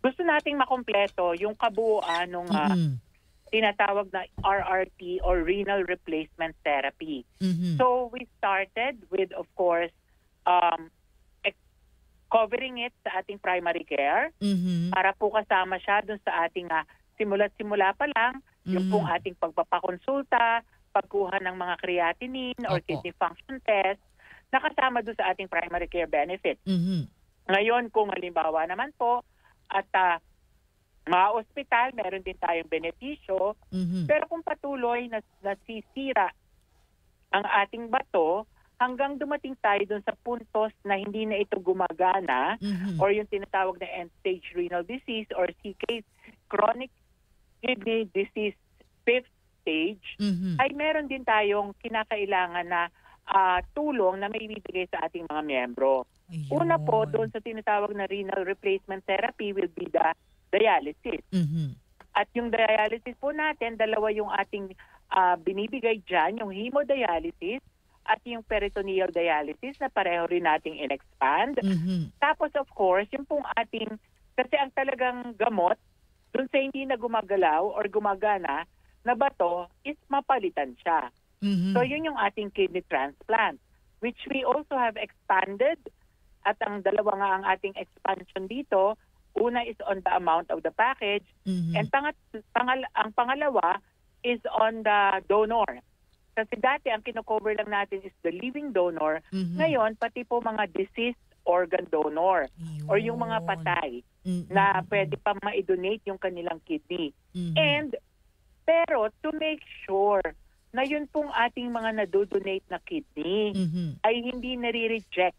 gusto nating makumpleto yung kabuuan ng Mm. tinatawag na RRT or renal replacement therapy. Mhm. So we started with, of course, um, covering it sa ating primary care Mhm. para po kasama siya dun sa ating simula't-simula pa lang, yung pong ating pagpapakonsulta, pagkuha ng mga creatinine or Opo. kidney function test, nakasama dun sa ating primary care benefit. Mhm. Ngayon, kung halimbawa naman po, at mga ospital, meron din tayong benepisyo, Mhm. pero kung patuloy na nasisira ang ating bato, hanggang dumating tayo dun sa puntos na hindi na ito gumagana, Mhm. or yung tinatawag na end-stage renal disease or CKD, chronic kidney disease 5th stage, Mhm. ay meron din tayong kinakailangan na tulong na may ibibigay sa ating mga miyembro. Una po, Ayun. doon sa tinatawag na renal replacement therapy will be the dialysis. Mhm. At yung dialysis po natin, dalawa yung ating binibigay dyan, yung hemodialysis at yung peritoneal dialysis na pareho rin nating in-expand. Mhm. Tapos of course, yung pong ating, kasi ang talagang gamot, dun sa hindi na gumagalaw or gumagana na bato is mapalitan siya. Mhm. So yun yung ating kidney transplant, which we also have expanded. At ang dalawa nga ang ating expansion dito, una is on the amount of the package, Mhm. and ang pangalawa is on the donor. Kasi dati ang kino-cover lang natin is the living donor. Mhm. Ngayon, pati po mga deceased organ donor or yung mga Ayun. patay Mm, na mm, pwede pa ma-donate yung kanilang kidney. Mhm. And pero to make sure na yun pong ating mga nadodonate na kidney Mhm. ay hindi nare-reject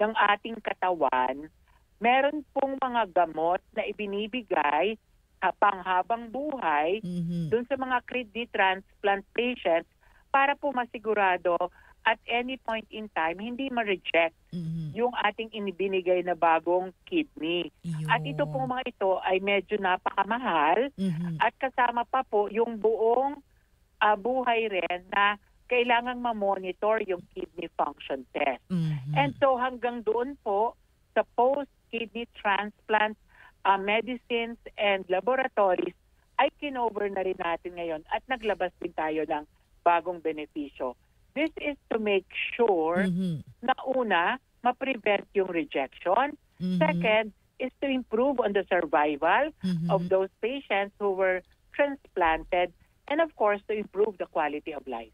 ng ating katawan, meron pong mga gamot na ibinibigay panghabang buhay Mhm. dun sa mga kidney transplant patients para po masigurado at any point in time hindi ma-reject Mhm. yung ating inibinigay na bagong kidney. At ito Ayun. pong mga ito ay medyo napakamahal Mhm. at kasama pa po yung buong buhay rin na kailangang ma-monitor yung kidney function test. Mhm. And so hanggang doon po sa post-kidney transplant medicines and laboratories ay kinover na rin natin ngayon at naglabas din tayo ng bagong benepisyo. This is to make sure Mhm. na una, ma-prevent yung rejection. Mhm. Second is to improve on the survival Mhm. of those patients who were transplanted, and of course to improve the quality of life.